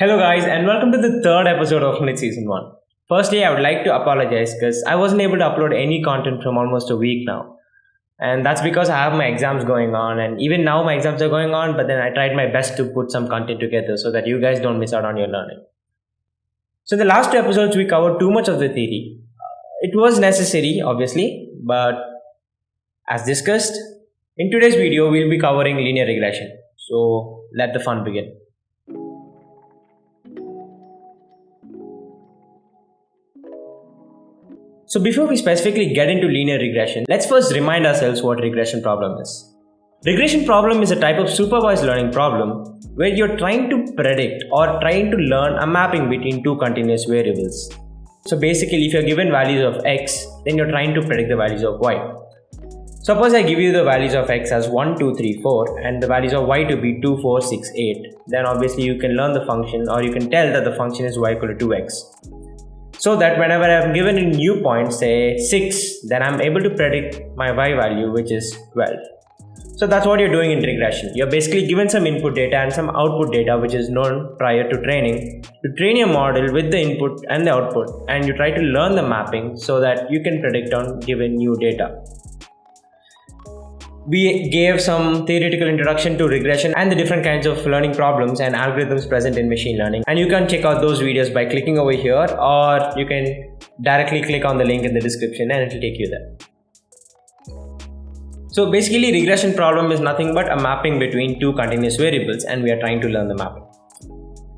Hello guys and welcome to the third episode of MLITH Season 1. Firstly, I would like to apologize because I wasn't able to upload any content from almost a week now. And that's because I have my exams going on, and even now my exams are going on, but then I tried my best to put some content together so that you guys don't miss out on your learning. So in the last two episodes we covered too much of the theory. It was necessary obviously, but as discussed, in today's video we'll be covering linear regression. So let the fun begin. So before we specifically get into linear regression, let's first remind ourselves what regression problem is. Regression problem is a type of supervised learning problem where you're trying to predict or trying to learn a mapping between two continuous variables. So basically, if you're given values of x, then you're trying to predict the values of y. Suppose I give you the values of x as 1, 2, 3, 4 and the values of y to be 2, 4, 6, 8. Then obviously you can learn the function, or you can tell that the function is y equal to 2x. So that whenever I am given a new point, say 6, then I am able to predict my y value, which is 12. So that's what you're doing in regression. You're basically given some input data and some output data which is known prior to training. You train your model with the input and the output, and you try to learn the mapping so that you can predict on given new data. We gave some theoretical introduction to regression and the different kinds of learning problems and algorithms present in machine learning, and you can check out those videos by clicking over here, or you can directly click on the link in the description and it will take you there. So basically, regression problem is nothing but a mapping between two continuous variables, and we are trying to learn the mapping.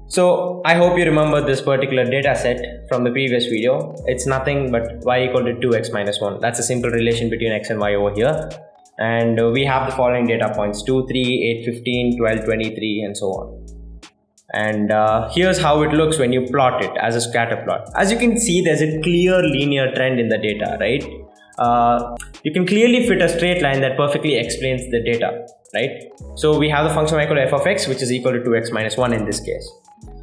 So I hope you remember this particular data set from the previous video. It's nothing but y equal to 2x minus 1. That's a simple relation between x and y over here. And we have the following data points: 2, 3, 8, 15, 12, 23 and so on. And here's how it looks when you plot it as a scatter plot. As you can see, there's a clear linear trend in the data, right? You can clearly fit a straight line that perfectly explains the data, right? So we have the function y equal to f of x, which is equal to 2x minus 1 in this case.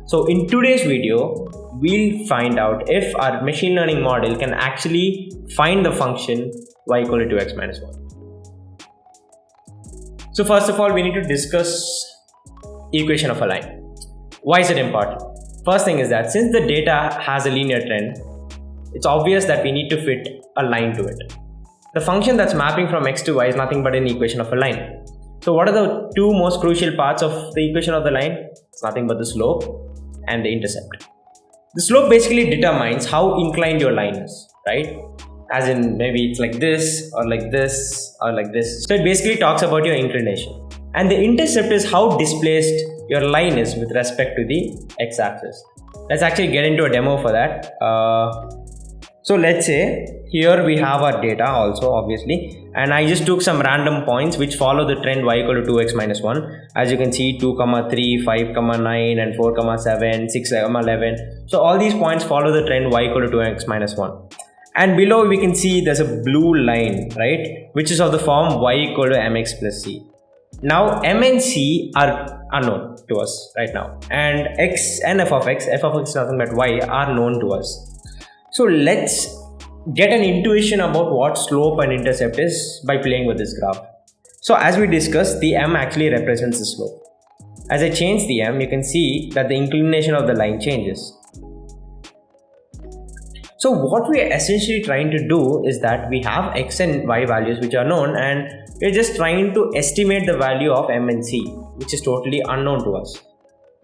So in today's video, we'll find out if our machine learning model can actually find the function y equal to 2x minus 1. So first of all, we need to discuss equation of a line. Why is it important? First thing is that since the data has a linear trend, it's obvious that we need to fit a line to it. The function that's mapping from x to y is nothing but an equation of a line. So what are the two most crucial parts of the equation of the line? It's nothing but the slope and the intercept. The slope basically determines how inclined your line is, right? As in, maybe it's like this or like this or like this. So it basically talks about your inclination. And the intercept is how displaced your line is with respect to the x-axis. Let's actually get into a demo for that. So let's say here we have our data also, obviously, and I just took some random points which follow the trend y equal to 2x minus 1. As you can see, 2, 3, 5, 9 and 4, 7, 6, 11. So all these points follow the trend y equal to 2x minus 1. And below we can see there's a blue line, right, which is of the form y equal to mx plus c. Now m and c are unknown to us right now, and x and f of x is nothing but y, are known to us. So let's get an intuition about what slope and intercept is by playing with this graph. So as we discussed, the m actually represents the slope. As I change the m, you can see that the inclination of the line changes. So what we are essentially trying to do is that we have x and y values which are known, and we're just trying to estimate the value of m and c, which is totally unknown to us.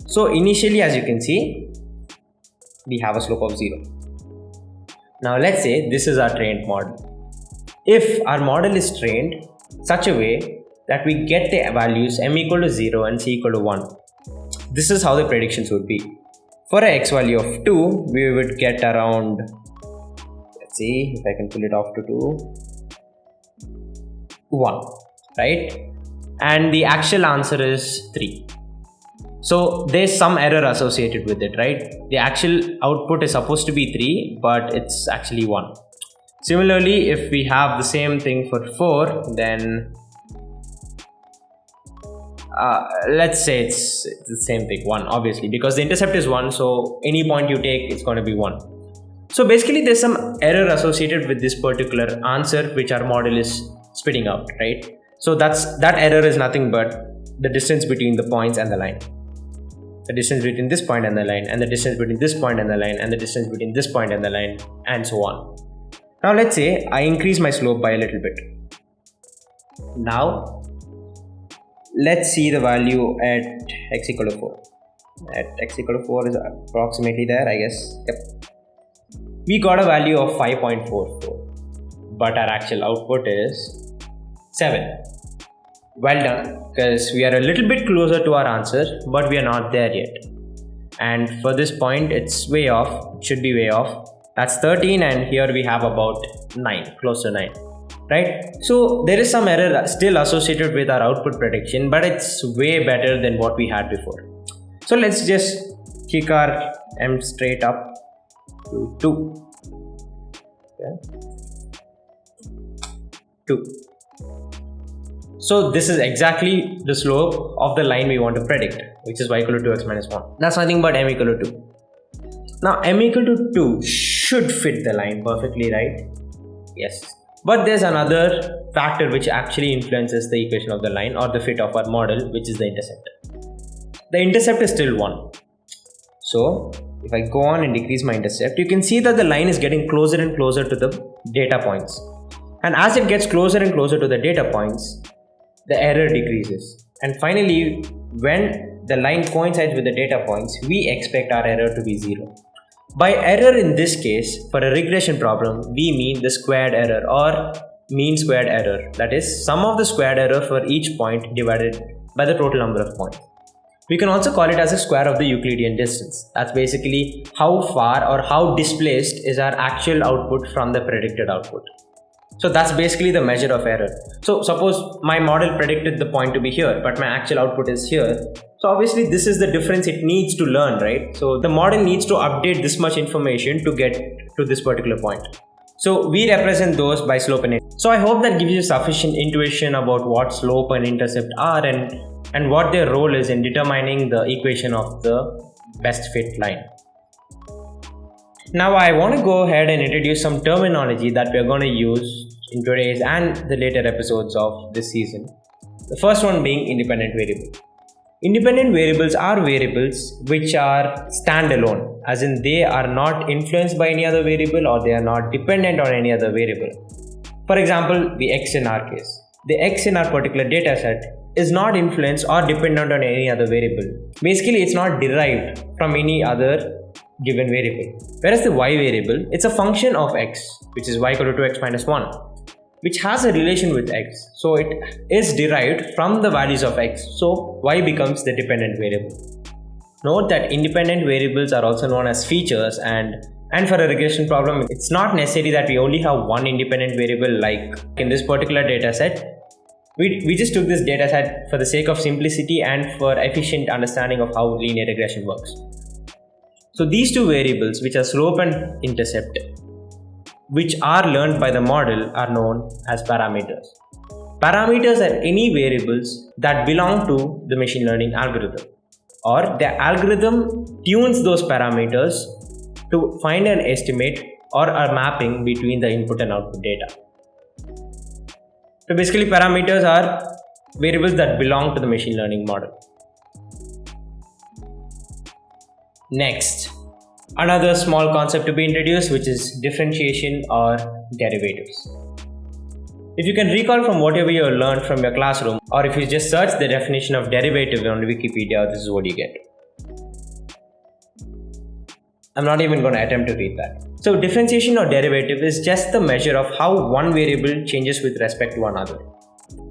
So initially, as you can see, we have a slope of 0. Now let's say this is our trained model. If our model is trained such a way that we get the values m equal to 0 and c equal to 1, this is how the predictions would be. For an x value of 2, we would get around, let's see if I can pull it off to 2, 1, right? And the actual answer is 3. So there's some error associated with it, right? The actual output is supposed to be 3, but it's actually 1. Similarly, if we have the same thing for 4, then let's say it's the same thing, 1, obviously, because the intercept is 1, so any point you take, it's going to be 1. So basically there's some error associated with this particular answer which our model is spitting out, right? So that error is nothing but the distance between the points and the line. the distance between this point and the line, and the distance between this point and the line, and the distance between this point and the line, and so on. Now let's say I increase my slope by a little bit. Now let's see the value at x equal to 4. At x equal to 4 is approximately there, I guess. Yep. We got a value of 5.44, but our actual output is 7. Well done, because we are a little bit closer to our answer, but we are not there yet. And for this point, it's way off. It should be way off. That's 13, and here we have about 9, close to 9. Right? So there is some error still associated with our output prediction, but it's way better than what we had before. So let's just kick our m straight up to 2. Okay. 2. So this is exactly the slope of the line we want to predict, which is y equal to 2x minus 1. That's nothing but m equal to 2. Now m equal to 2 should fit the line perfectly, right? Yes. But there's another factor which actually influences the equation of the line or the fit of our model, which is the intercept. The intercept is still 1. So if I go on and decrease my intercept, you can see that the line is getting closer and closer to the data points. And as it gets closer and closer to the data points, the error decreases. And finally, when the line coincides with the data points, we expect our error to be 0. By error in this case, for a regression problem, we mean the squared error or mean squared error. That is, sum of the squared error for each point divided by the total number of points. We can also call it as a square of the Euclidean distance. That's basically how far or how displaced is our actual output from the predicted output. So that's basically the measure of error. So suppose my model predicted the point to be here, but my actual output is here. So obviously this is the difference it needs to learn, right? So the model needs to update this much information to get to this particular point. So we represent those by slope and intercept. So I hope that gives you sufficient intuition about what slope and intercept are and what their role is in determining the equation of the best fit line. Now I want to go ahead and introduce some terminology that we are going to use in today's and the later episodes of this season. The first one being independent variable. Independent variables are variables which are standalone, as in they are not influenced by any other variable or they are not dependent on any other variable. For example, the x in our case. The x in our particular data set is not influenced or dependent on any other variable. Basically, it's not derived from any other given variable. Whereas the y variable, it's a function of x, which is y equal to 2x minus 1, which has a relation with x. So it is derived from the values of x. So y becomes the dependent variable. Note that independent variables are also known as features, and for a regression problem, it's not necessary that we only have one independent variable. Like in this particular data set, we just took this data set for the sake of simplicity and for efficient understanding of how linear regression works. So these two variables, which are slope and intercept, which are learned by the model, are known as parameters. Parameters are any variables that belong to the machine learning algorithm, or the algorithm tunes those parameters to find an estimate or a mapping between the input and output data. So basically, parameters are variables that belong to the machine learning model. Next, another small concept to be introduced, which is differentiation or derivatives. If you can recall from whatever you learned from your classroom, or if you just search the definition of derivative on Wikipedia, this is what you get. I'm not even going to attempt to read that. So differentiation or derivative is just the measure of how one variable changes with respect to another.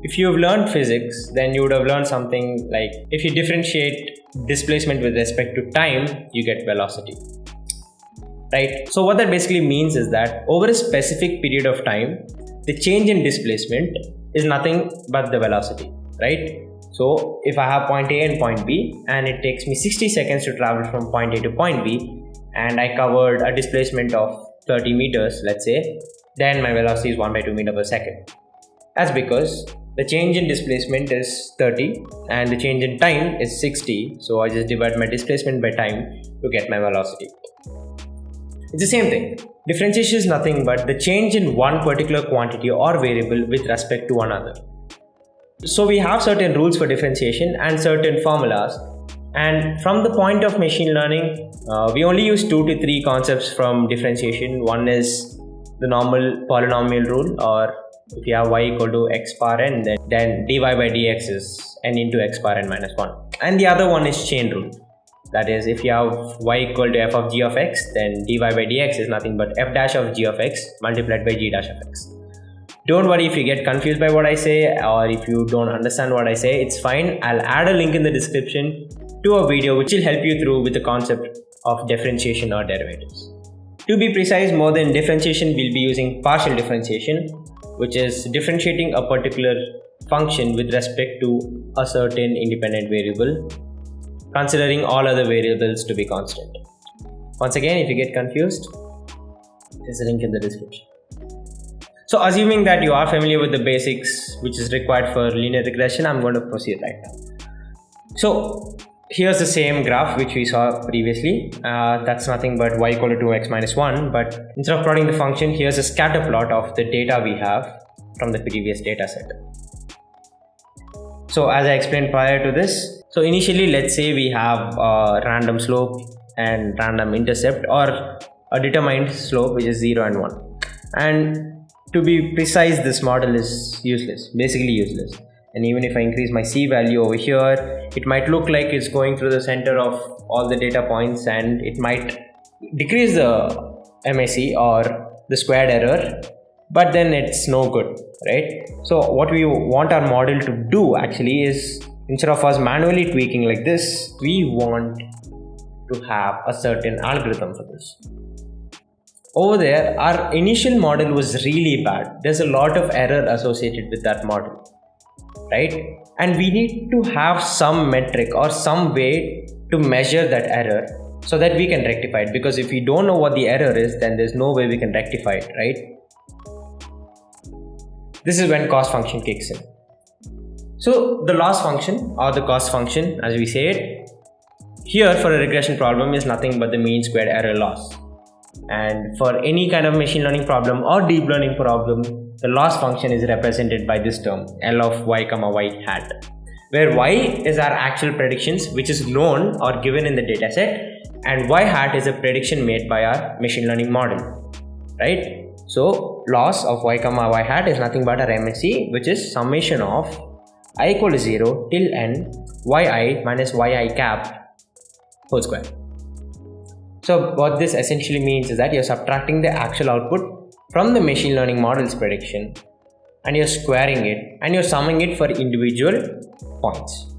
If you have learned physics, then you would have learned something like if you differentiate displacement with respect to time, you get velocity. Right? So what that basically means is that over a specific period of time, the change in displacement is nothing but the velocity, right? So if I have point A and point B and it takes me 60 seconds to travel from point A to point B and I covered a displacement of 30 meters, let's say, then my velocity is 1/2 meter per second. That's because the change in displacement is 30 and the change in time is 60. So I just divide my displacement by time to get my velocity. It's the same thing. Differentiation is nothing but the change in one particular quantity or variable with respect to another. So we have certain rules for differentiation and certain formulas And from the point of machine learning, we only use 2 to 3 concepts from differentiation. One is the normal polynomial rule, or if you have y equal to x power n, then dy by dx is n into x power n minus 1. And the other one is chain rule. That is, if you have y equal to f of g of x, then dy by dx is nothing but f dash of g of x multiplied by g dash of x. Don't worry if you get confused by what I say, or if you don't understand what I say, it's fine. I'll add a link in the description to a video which will help you through with the concept of differentiation or derivatives. To be precise, more than differentiation, we'll be using partial differentiation, which is differentiating a particular function with respect to a certain independent variable, considering all other variables to be constant. Once again, if you get confused, there's a link in the description. So assuming that you are familiar with the basics which is required for linear regression, I'm going to proceed right now. So here's the same graph which we saw previously. That's nothing but y equal to 2x minus 1, but instead of plotting the function, here's a scatter plot of the data we have from the previous data set. So as I explained prior to this, so initially let's say we have a random slope and random intercept, or a determined slope which is 0 and 1. And to be precise, this model is useless, basically useless. And even if I increase my C value over here, it might look like it's going through the center of all the data points, and it might decrease the MAC or the squared error, but then it's no good, right? So what we want our model to do actually is, instead of us manually tweaking like this, we want to have a certain algorithm for this. Over there, our initial model was really bad. There's a lot of error associated with that model, right? And we need to have some metric or some way to measure that error so that we can rectify it. Because if we don't know what the error is, then there's no way we can rectify it, right? This is when cost function kicks in. So the loss function, or the cost function as we say it, here for a regression problem is nothing but the mean squared error loss. And for any kind of machine learning problem or deep learning problem, the loss function is represented by this term L of y comma y hat, where y is our actual predictions which is known or given in the dataset, and y hat is a prediction made by our machine learning model, right? So loss of y comma y hat is nothing but our MSE, which is summation of I equal to 0 till n yi minus yi cap whole square. So what this essentially means is that you're subtracting the actual output from the machine learning model's prediction, and you're squaring it, and you're summing it for individual points.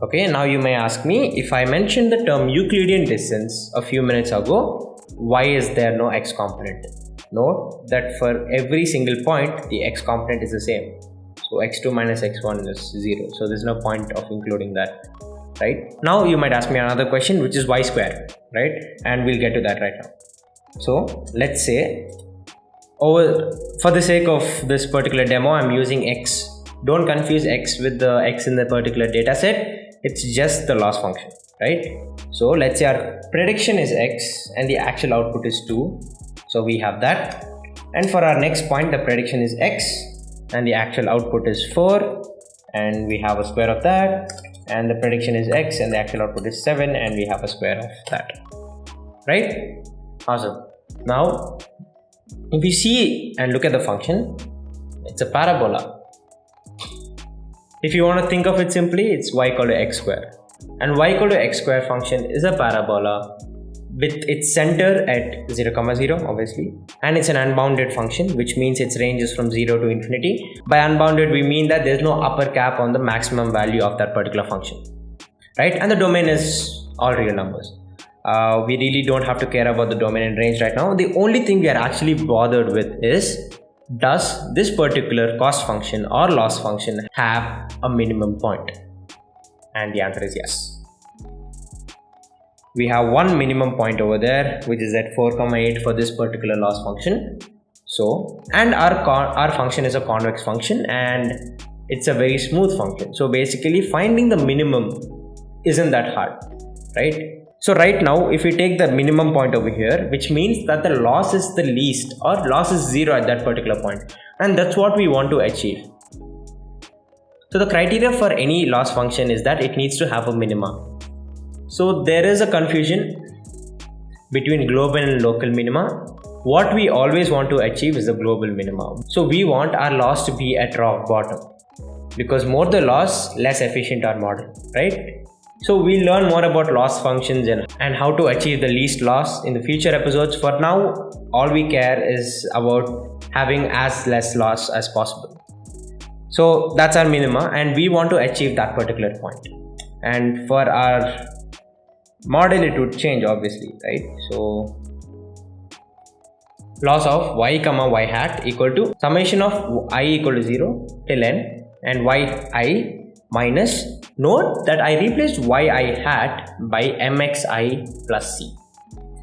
Okay, now you may ask me, if I mentioned the term Euclidean distance a few minutes ago, why is there no x component? Note that for every single point, the x component is the same. So x2 minus x1 is 0. So there's no point of including that. Right? Now you might ask me another question, which is y square, right? And we'll get to that right now. So let's say, for the sake of this particular demo, I'm using x. Don't confuse x with the x in the particular data set. It's just the loss function, right? So let's say our prediction is x and the actual output is 2. So we have that. And for our next point, the prediction is x and the actual output is 4. And we have a square of that. And the prediction is x and the actual output is 7, and we have a square of that, right? Awesome. Now if you see and look at the function, it's a parabola. If you want to think of it simply, it's y equal to x square, and y equal to x square function is a parabola with its center at 0, 0 obviously, and it's an unbounded function, which means its range is from 0 to infinity. By unbounded, we mean that there's no upper cap on the maximum value of that particular function, right? And the domain is all real numbers. We really don't have to care about the domain and range right now. The only thing we are actually bothered with is, does this particular cost function or loss function have a minimum point? And the answer is yes. We have one minimum point over there, which is at 4,8 for this particular loss function. So, and our function is a convex function, and it's a very smooth function. So basically finding the minimum isn't that hard, right? So right now, if we take the minimum point over here, which means that the loss is the least, or loss is 0 at that particular point, and that's what we want to achieve. So the criteria for any loss function is that it needs to have a minima. So there is a confusion between global and local minima. What we always want to achieve is the global minima. So we want our loss to be at rock bottom, because more the loss, less efficient our model, right? So we'll learn more about loss functions and how to achieve the least loss in the future episodes. For now, all we care is about having as less loss as possible. So that's our minima, and we want to achieve that particular point. And for our model, it would change obviously, right? So loss of y comma y hat equal to summation of I equal to 0 till n and yi minus, note that I replaced yi hat by mxi plus c.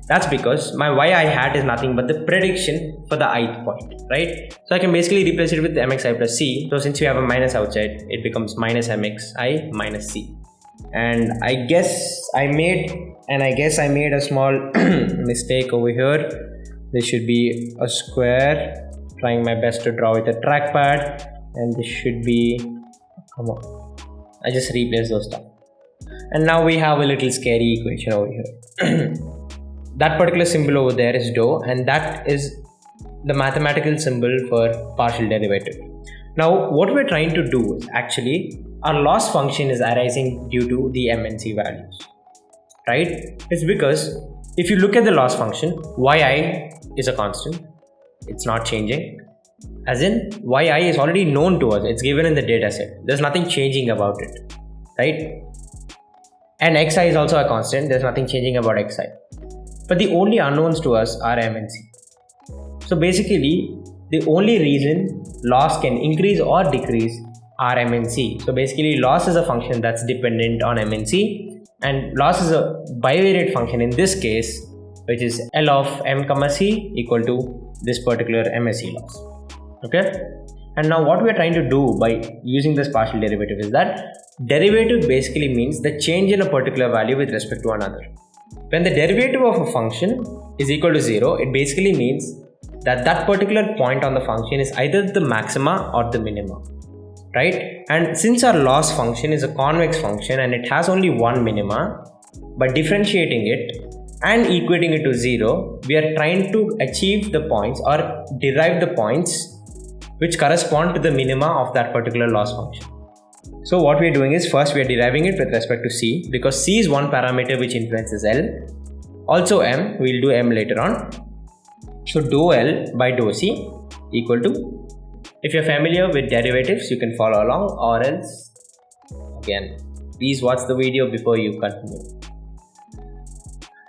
That's because my yi hat is nothing but the prediction for the ith point, right? So I can basically replace it with mxi plus c. So since we have a minus outside, it becomes minus mxi minus c. And I guess I made a small mistake over here. This should be a square. Trying my best to draw with a trackpad, and this should be, come on, I just replaced those stuff. And now we have a little scary equation over here. That particular symbol over there is dou, and that is the mathematical symbol for partial derivative. Now what we're trying to do is actually our loss function is arising due to the MNC values, right? It's because if you look at the loss function, yi is a constant, it's not changing. As in, yi is already known to us, it's given in the data set, there's nothing changing about it, right? And xi is also a constant, there's nothing changing about xi. But the only unknowns to us are MNC. So basically, the only reason loss can increase or decrease are MNC. So basically, loss is a function that's dependent on MNC, and loss is a bivariate function in this case, which is L of m comma c equal to this particular MSC loss. Okay, and now what we are trying to do by using this partial derivative is that derivative basically means the change in a particular value with respect to another. When the derivative of a function is equal to 0, it basically means that that particular point on the function is either the maxima or the minima, right? And since our loss function is a convex function and it has only one minima, by differentiating it and equating it to 0, we are trying to achieve the points or derive the points which correspond to the minima of that particular loss function. So what we are doing is, first we are deriving it with respect to c, because c is one parameter which influences L. Also m, we will do m later on. So dou L by dou c equal to, if you are familiar with derivatives, you can follow along, or else, again, please watch the video before you continue.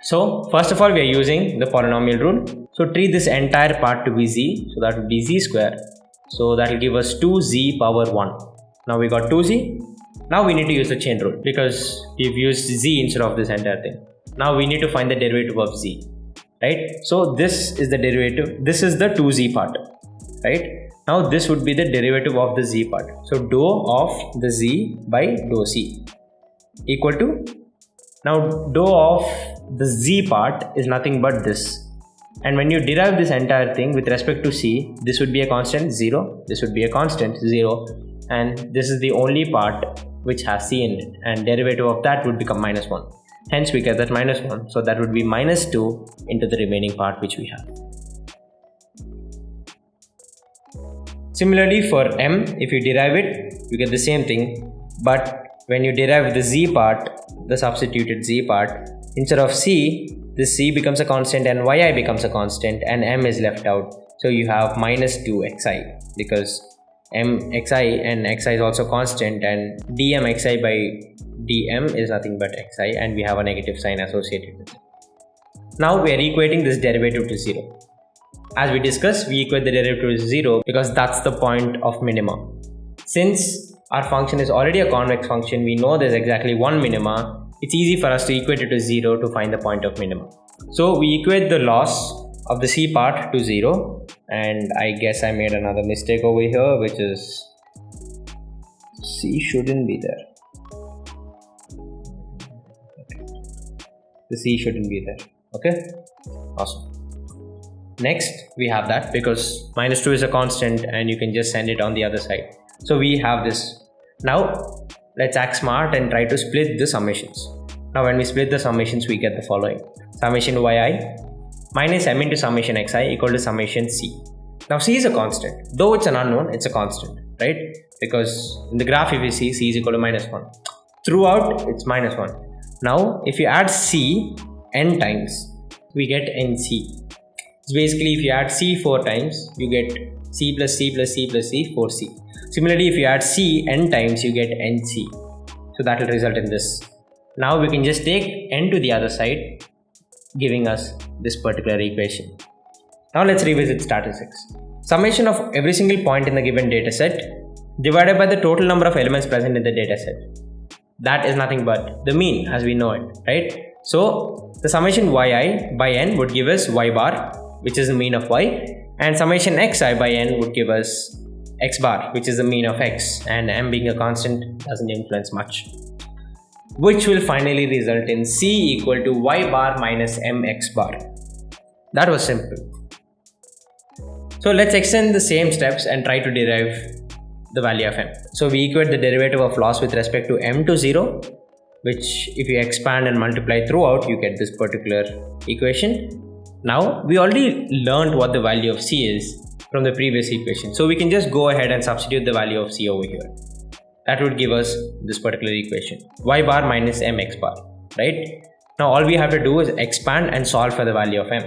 So first of all, we are using the polynomial rule. So treat this entire part to be z, so that would be z square. So that will give us 2z power 1. Now we got 2z. Now we need to use the chain rule because we've used z instead of this entire thing. Now we need to find the derivative of z, right? So this is the derivative. This is the 2z part, right? Now this would be the derivative of the z part. So dou of the z by dou c equal to, now dou of the z part is nothing but this. And when you derive this entire thing with respect to c, this would be a constant 0, this would be a constant 0, and this is the only part which has c in it, and derivative of that would become minus 1. Hence we get that minus 1, so that would be minus 2 into the remaining part which we have. Similarly for m, if you derive it, you get the same thing, but when you derive the z part, the substituted z part, instead of c, this c becomes a constant and yi becomes a constant and m is left out. So you have minus 2 xi, because mxi and xi is also constant, and dmxi by dm is nothing but xi, and we have a negative sign associated with it. Now we are equating this derivative to 0. As we discussed, we equate the derivative to 0 because that's the point of minima. Since our function is already a convex function, we know there's exactly one minima, it's easy for us to equate it to 0 to find the point of minima. So we equate the loss of the c part to 0, and I guess I made another mistake over here, which is c shouldn't be there. The c shouldn't be there. Okay, awesome. Next we have that, because minus 2 is a constant and you can just send it on the other side. So we have this. Now let's act smart and try to split the summations. Now when we split the summations, we get the following. Summation yi minus m into summation xi equal to summation c. Now c is a constant. Though it's an unknown, it's a constant, right? Because in the graph, if you see, c is equal to minus 1. Throughout, it's minus 1. Now, if you add c n times, we get nc. So basically, if you add c 4 times, you get c plus c plus c plus c 4c. Similarly, if you add c n times, you get nc. So that will result in this. Now we can just take n to the other side, giving us this particular equation. Now let's revisit statistics. Summation of every single point in the given dataset divided by the total number of elements present in the dataset. That is nothing but the mean as we know it, right? So the summation yi by n would give us y bar, which is the mean of y, and summation xi by n would give us x bar, which is the mean of x, and m being a constant doesn't influence much, which will finally result in c equal to y bar minus mx bar. That was simple. So let's extend the same steps and try to derive the value of m. So we equate the derivative of loss with respect to m to 0, which if you expand and multiply throughout, you get this particular equation. Now we already learned what the value of c is from the previous equation, so we can just go ahead and substitute the value of c over here. That would give us this particular equation, y bar minus mx bar, right? Now all we have to do is expand and solve for the value of m.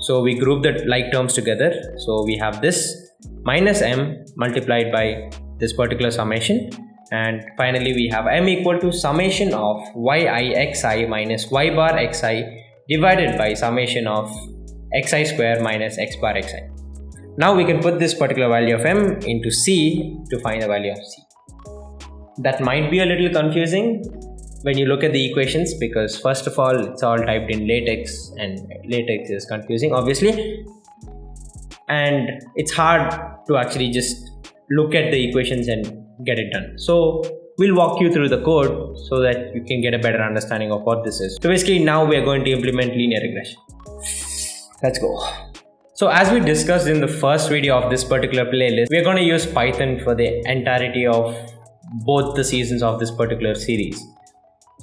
So we group the like terms together. So we have this minus m multiplied by this particular summation, and finally we have m equal to summation of yi xi minus y bar xi divided by summation of xi square minus x bar xi. Now we can put this particular value of m into c to find the value of c. That might be a little confusing when you look at the equations, because first of all, it's all typed in LaTeX, and LaTeX is confusing obviously, and it's hard to actually just look at the equations and get it done. So we'll walk you through the code so that you can get a better understanding of what this is. So basically now we are going to implement linear regression. Let's go. So as we discussed in the first video of this particular playlist, we are going to use Python for the entirety of both the seasons of this particular series.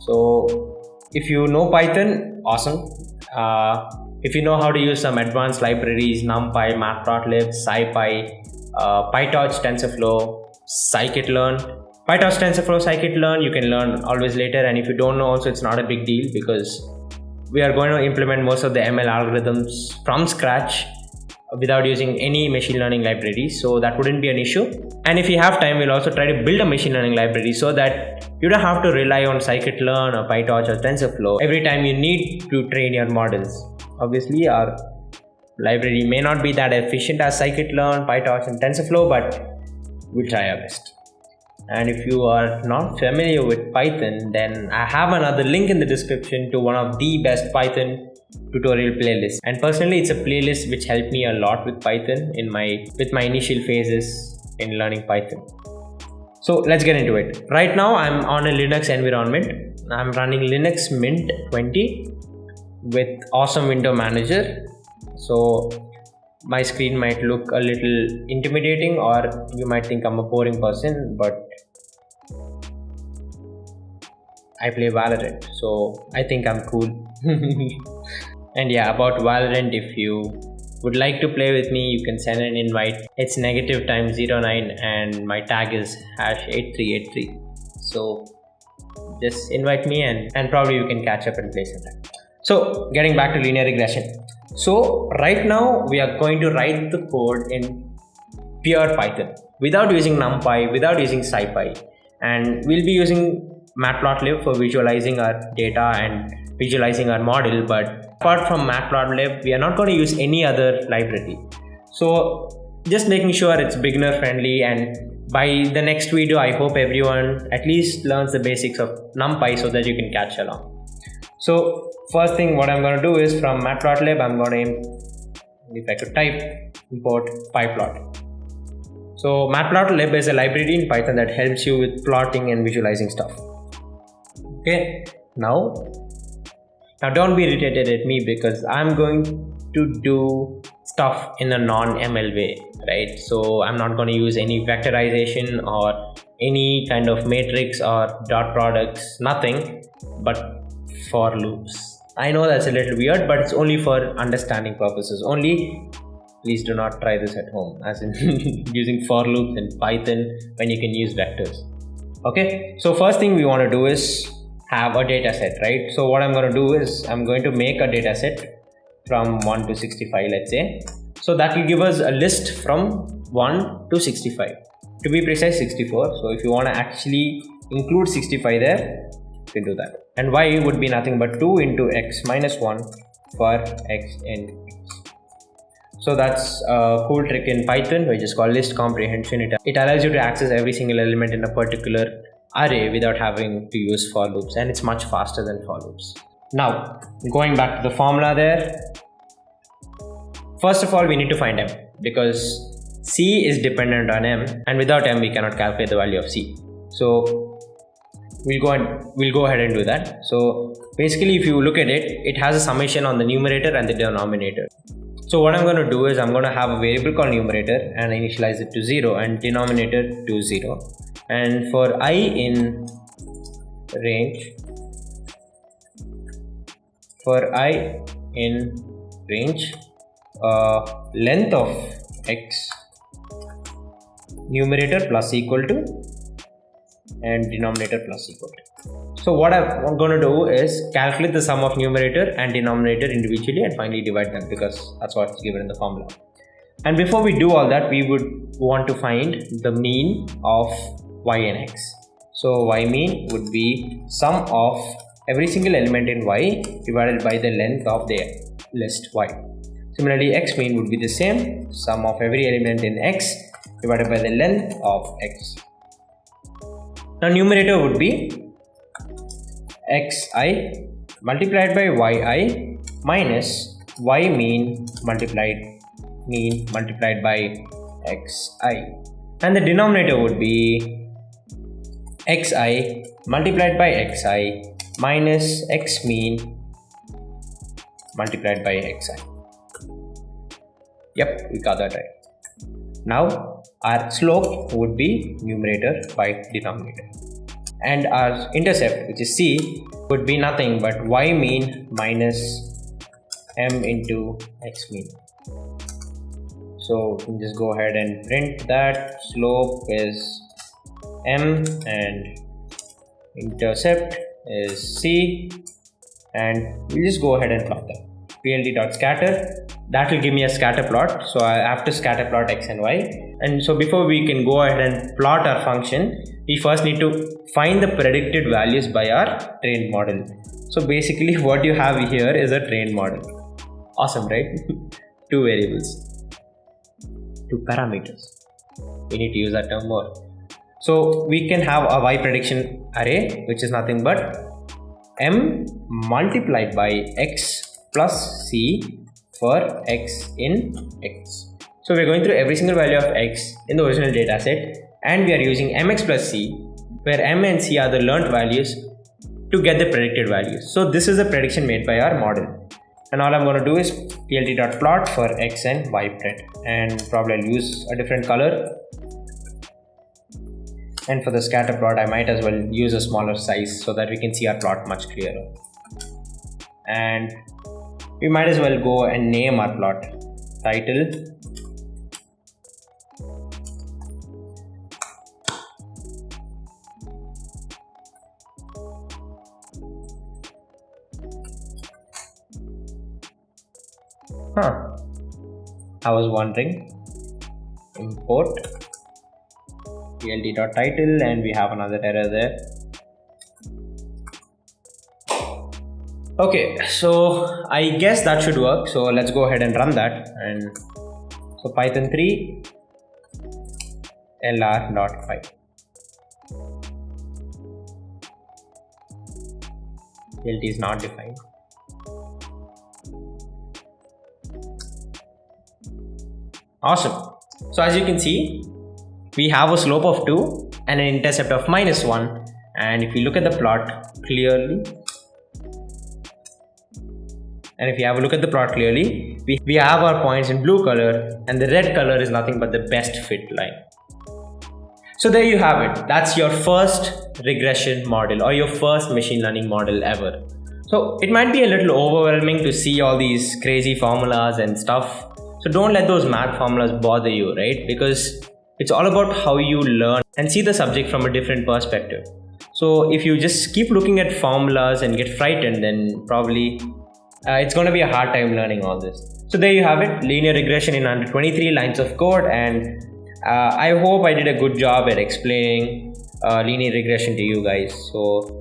So if you know Python, awesome. If you know how to use some advanced libraries, NumPy, Matplotlib, SciPy, PyTorch, TensorFlow, scikit-learn. PyTorch, TensorFlow, scikit-learn, you can learn always later, and if you don't know also, it's not a big deal, because we are going to implement most of the ML algorithms from scratch without using any machine learning libraries, so that wouldn't be an issue. And if you have time, we'll also try to build a machine learning library so that you don't have to rely on scikit-learn or PyTorch or TensorFlow every time you need to train your models. Obviously, our library may not be that efficient as scikit-learn, PyTorch and TensorFlow, but we'll try our best. And if you are not familiar with Python, then I have another link in the description to one of the best Python tutorial playlists. And personally, it's a playlist which helped me a lot with Python with my initial phases in learning Python. So let's get into it. Right now I'm on a Linux environment. I'm running Linux Mint 20 with awesome window manager. So my screen might look a little intimidating, or you might think I'm a boring person, but I play Valorant, so I think I'm cool. And yeah, about Valorant, if you would like to play with me, you can send an invite. It's -09 and my tag is #8383. So just invite me and probably you can catch up and play sometime. So getting back to linear regression. So right now we are going to write the code in pure Python without using NumPy, without using SciPy, and we'll be using Matplotlib for visualizing our data and visualizing our model. But apart from Matplotlib, we are not going to use any other library. So just making sure it's beginner friendly, and by the next video I hope everyone at least learns the basics of NumPy so that you can catch along. So first thing what I'm going to do is, from Matplotlib I'm going to, if I could type, import pyplot. So Matplotlib is a library in Python that helps you with plotting and visualizing stuff. Okay, now don't be irritated at me, because I'm going to do stuff in a non-ML way, right? So I'm not going to use any vectorization or any kind of matrix or dot products, nothing, but for loops. I know that's a little weird, but it's only for understanding purposes only. Please do not try this at home, as in using for loops in Python when you can use vectors. Okay, so first thing we want to do is have a data set, right? So what I'm going to do is I'm going to make a data set from 1 to 65, let's say. So that will give us a list from 1 to 65. To be precise, 64. So if you want to actually include 65 there, you can do that. And y would be nothing but 2 into x minus 1 for x in x. So that's a cool trick in Python, which is called list comprehension. It allows you to access every single element in a particular array without having to use for loops, and it's much faster than for loops. Now, going back to the formula there, first of all we need to find m, because c is dependent on m, and without m we cannot calculate the value of c. So we'll go ahead and do that. So basically, if you look at it, it has a summation on the numerator and the denominator. So what I'm going to do is I'm going to have a variable called numerator and initialize it to 0 and denominator to 0. And for I in range, length of x, numerator plus equal to and denominator plus equal to. So what I'm going to do is calculate the sum of numerator and denominator individually and finally divide them, because that's what's given in the formula. And before we do all that, we would want to find the mean of y and x. So y mean would be sum of every single element in y divided by the length of the list y. Similarly, x mean would be the same, sum of every element in x divided by the length of x. Now numerator would be xi multiplied by yi minus y mean multiplied by xi, and the denominator would be xi multiplied by xi minus x mean multiplied by xi. Yep, we got that right. Now our slope would be numerator by denominator, and our intercept, which is c, would be nothing but y mean minus m into x mean. So we can just go ahead and print that slope is m and intercept is c, and we'll just go ahead and plot that. pld.scatter, that will give me a scatter plot. So I have to scatter plot x and y. And so before we can go ahead and plot our function, we first need to find the predicted values by our trained model. So basically what you have here is a trained model. Awesome, right? 2 variables, 2 parameters. We need to use that term more. So we can have a y prediction array, which is nothing but m multiplied by x plus c for x in x. So we're going through every single value of x in the original data set, and we are using mx plus c, where m and c are the learned values, to get the predicted values. So this is the prediction made by our model, and all I'm going to do is plt.plot for x and y pred, and probably I'll use a different color. And for the scatter plot, I might as well use a smaller size so that we can see our plot much clearer. And we might as well go and name our plot. Title, I was wondering, import pld.title, and we have another error there. Okay, so I guess that should work. So let's go ahead and run that. And so Python 3 lr.5 plt is not defined. Awesome. So as you can see, we have a slope of 2 and an intercept of -1, and if you look at the plot clearly, we have our points in blue color, and the red color is nothing but the best fit line. So there you have it. That's your first regression model or your first machine learning model ever. So it might be a little overwhelming to see all these crazy formulas and stuff. So don't let those math formulas bother you, right? Because it's all about how you learn and see the subject from a different perspective. So if you just keep looking at formulas and get frightened, then probably it's going to be a hard time learning all this. So there you have it, linear regression in under 23 lines of code, and I hope I did a good job at explaining linear regression to you guys. So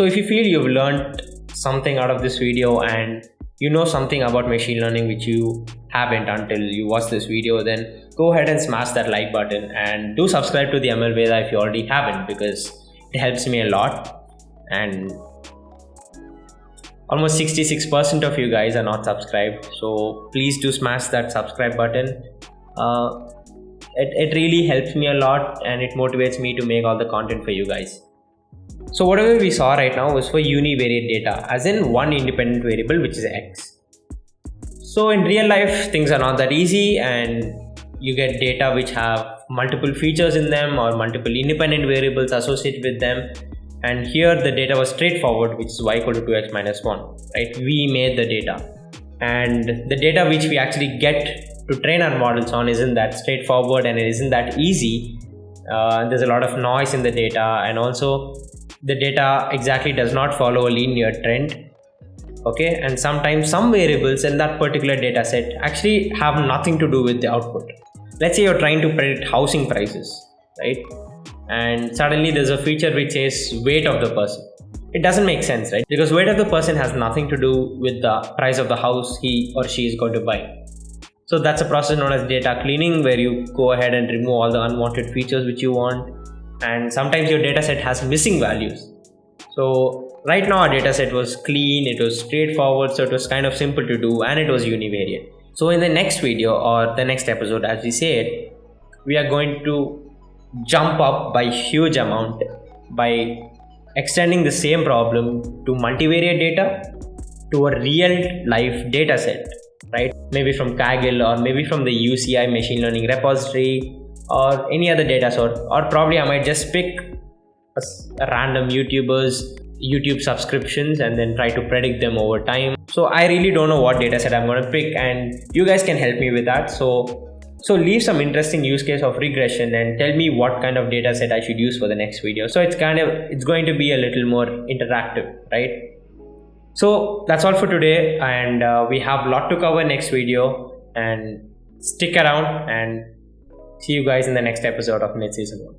if you feel you've learned something out of this video and you know something about machine learning which you haven't until you watch this video, then go ahead and smash that like button and do subscribe to the ML Veda if you already haven't, because it helps me a lot. And almost 66% of you guys are not subscribed, so please do smash that subscribe button. It really helps me a lot and it motivates me to make all the content for you guys. So whatever we saw right now was for univariate data, as in one independent variable, which is x. So in real life, things are not that easy, and you get data which have multiple features in them or multiple independent variables associated with them. And here the data was straightforward, which is y equal to 2x minus 1, right? We made the data, and the data which we actually get to train our models on isn't that straightforward and it isn't that easy. There's a lot of noise in the data, and also the data exactly does not follow a linear trend. Okay, and sometimes some variables in that particular data set actually have nothing to do with the output. Let's say you're trying to predict housing prices, right? And suddenly there's a feature which says weight of the person. It doesn't make sense, right? Because weight of the person has nothing to do with the price of the house he or she is going to buy. So that's a process known as data cleaning, where you go ahead and remove all the unwanted features which you want. And sometimes your data set has missing values. So right now our data set was clean, it was straightforward, so it was kind of simple to do, and it was univariate. So in the next video, or the next episode as we said, we are going to jump up by huge amount by extending the same problem to multivariate data to a real life data set, right? Maybe from Kaggle, or maybe from the UCI machine learning repository, or any other data source, or probably I might just pick a random YouTube subscriptions and then try to predict them over time. So I really don't know what data set I'm going to pick, and you guys can help me with that. So leave some interesting use case of regression and tell me what kind of data set I should use for the next video. So it's going to be a little more interactive, right? So that's all for today, and we have a lot to cover next video, and stick around and see you guys in the next episode of MLITH Season 1.